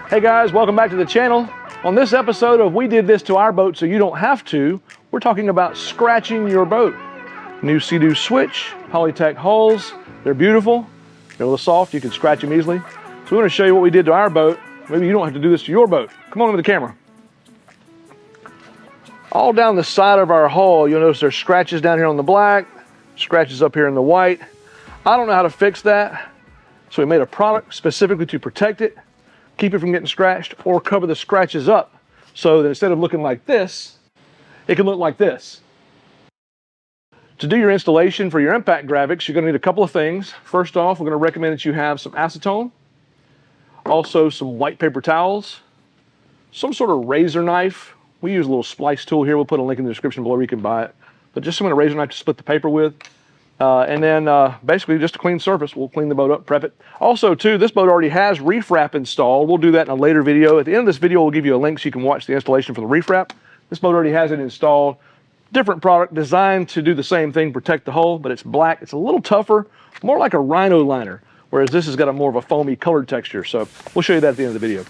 Hey guys, welcome back to the channel. On this episode of We Did This to Our Boat So You Don't Have To, we're talking about scratching your boat. New SeaDoo Switch, Polytech hulls, they're beautiful, they're a little soft, you can scratch them easily. So we want to show you what we did to our boat. Maybe you don't have to do this to your boat. Come on with the camera. All down the side of our hull, you'll notice there's scratches down here on the black, scratches up here in the white. I don't know how to fix that, so we made a product specifically to protect it, keep it from getting scratched, or cover the scratches up so that instead of looking like this, it can look like this. To do your installation for your impact graphics, you're going to need a couple of things. First off, we're going to recommend that you have some acetone, also some white paper towels, some sort of razor knife. We use a little splice tool here. We'll put a link in the description below where you can buy it. But just some kind of razor knife to split the paper with. And then basically just a clean surface. We'll clean the boat up, prep it. Also too, this boat already has Reef Wrap installed. We'll do that in a later video. At the end of this video, we'll give you a link so you can watch the installation for the Reef Wrap. This boat already has it installed. Different product designed to do the same thing, protect the hull, but it's black. It's a little tougher, more like a rhino liner, whereas this has got a more of a foamy colored texture. So we'll show you that at the end of the video.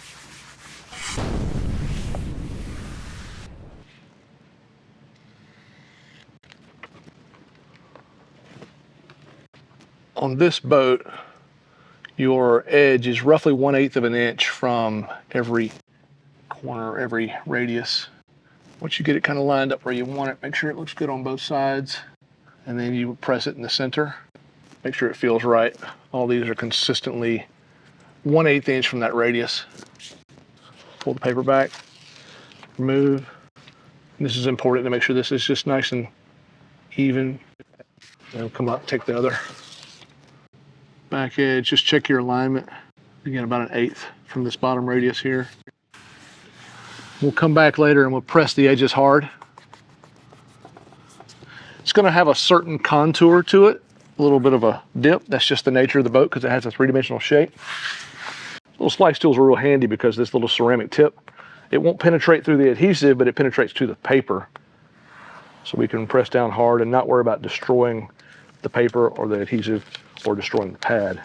On this boat, your edge is roughly 1/8 of an inch from every corner, every radius. Once you get it kind of lined up where you want it, make sure it looks good on both sides. And then you press it in the center. Make sure it feels right. All these are consistently 1/8 inch from that radius. Pull the paper back, remove. And this is important to make sure this is just nice and even. Then come up, take the other back edge, just check your alignment. Again, about 1/8 from this bottom radius here. We'll come back later and we'll press the edges hard. It's going to have a certain contour to it, a little bit of a dip. That's just the nature of the boat because it has a three-dimensional shape. Little slice tools are real handy because this little ceramic tip, it won't penetrate through the adhesive, but it penetrates to the paper. So we can press down hard and not worry about destroying the paper or the adhesive or destroying the pad.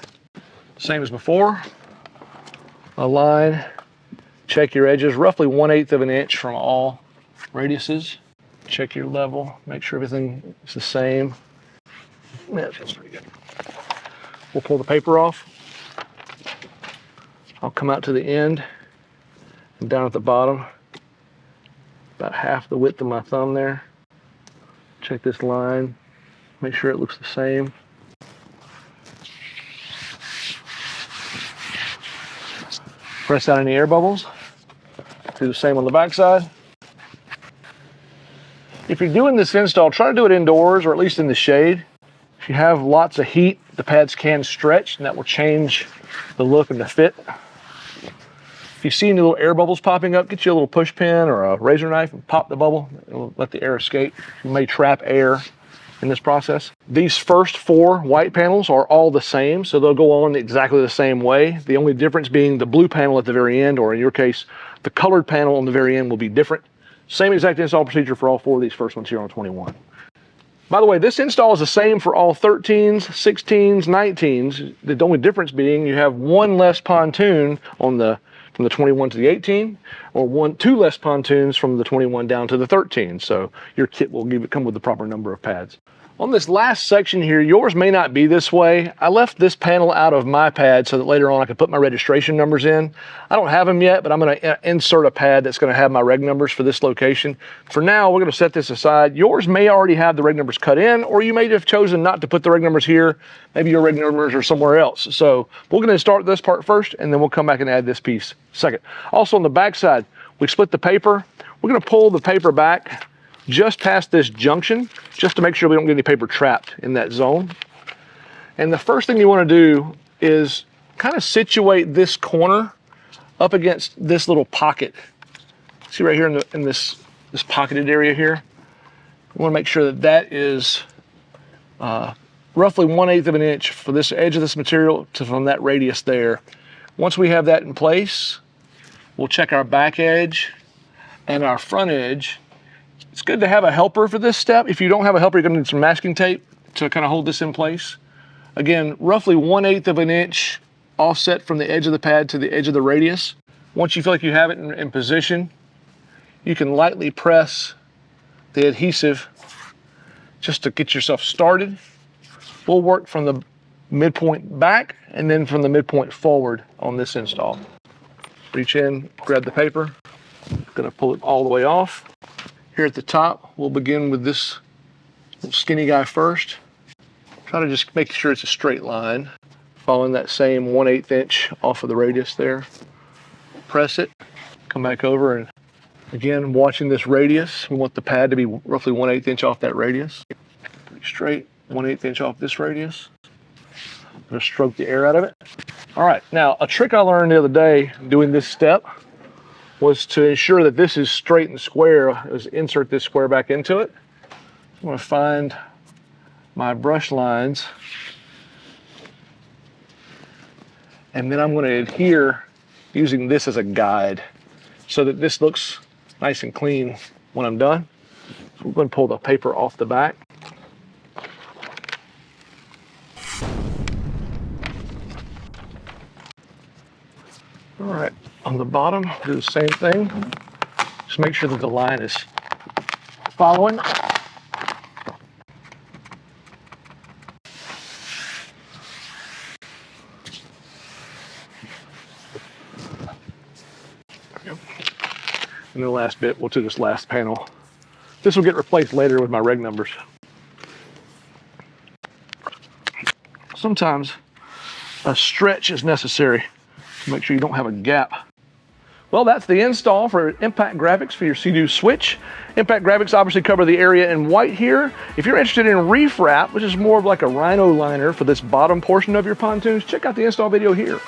Same as before. Align, check your edges, roughly 1/8 of an inch from all radiuses. Check your level, make sure everything is the same. Yeah, that feels pretty good. We'll pull the paper off. I'll come out to the end and down at the bottom, about half the width of my thumb there. Check this line, make sure it looks the same. Press out any air bubbles. Do the same on the back side. If you're doing this install, try to do it indoors or at least in the shade. If you have lots of heat, the pads can stretch and that will change the look and the fit. If you see any little air bubbles popping up, get you a little push pin or a razor knife and pop the bubble. It'll let the air escape. You may trap air in this process. These first 4 white panels are all the same, so they'll go on exactly the same way. The only difference being the blue panel at the very end, or in your case, the colored panel on the very end will be different. Same exact install procedure for all 4 of these first ones here on 21. By the way, this install is the same for all 13s, 16s, 19s. The only difference being you have 1 less pontoon on from the 21 to the 18, or 2 less pontoons from the 21 down to the 13. So your kit will come with the proper number of pads. On this last section here, yours may not be this way. I left this panel out of my pad so that later on I could put my registration numbers in. I don't have them yet, but I'm going to insert a pad that's going to have my reg numbers for this location. For now, we're going to set this aside. Yours may already have the reg numbers cut in, or you may have chosen not to put the reg numbers here. Maybe your reg numbers are somewhere else. So we're going to start this part first, and then we'll come back and add this piece second. Also on the back side, we split the paper. We're going to pull the paper back just past this junction, just to make sure we don't get any paper trapped in that zone. And the first thing you want to do is kind of situate this corner up against this little pocket. See right here in this pocketed area here? We want to make sure that that is roughly 1/8 of an inch for this edge of this material from that radius there. Once we have that in place, we'll check our back edge and our front edge. It's good to have a helper for this step. If you don't have a helper, you're going to need some masking tape to kind of hold this in place. Again, roughly 1/8 of an inch offset from the edge of the pad to the edge of the radius. Once you feel like you have it in position, you can lightly press the adhesive just to get yourself started. We'll work from the midpoint back and then from the midpoint forward on this install. Reach in, grab the paper. Gonna pull it all the way off. Here at the top, we'll begin with this little skinny guy first. Try to just make sure it's a straight line, following that same 1/8 inch off of the radius there. Press it, come back over, and again, watching this radius, we want the pad to be roughly 1/8 inch off that radius. Pretty straight, 1/8 inch off this radius. I'm gonna stroke the air out of it. All right, now a trick I learned the other day doing this step was to ensure that this is straight and square, is insert this square back into it. I'm gonna find my brush lines, and then I'm gonna adhere using this as a guide so that this looks nice and clean when I'm done. So we're gonna pull the paper off the back. All right, on the bottom, do the same thing. Just make sure that the line is following. And the last bit, we'll do this last panel. This will get replaced later with my Reg Numbers. Sometimes a stretch is necessary to make sure you don't have a gap. Well, that's the install for impact graphics for your SeaDoo Switch. Impact graphics obviously cover the area in white here. If you're interested in Reef Wrap, which is more of like a rhino liner for this bottom portion of your pontoons, check out the install video here.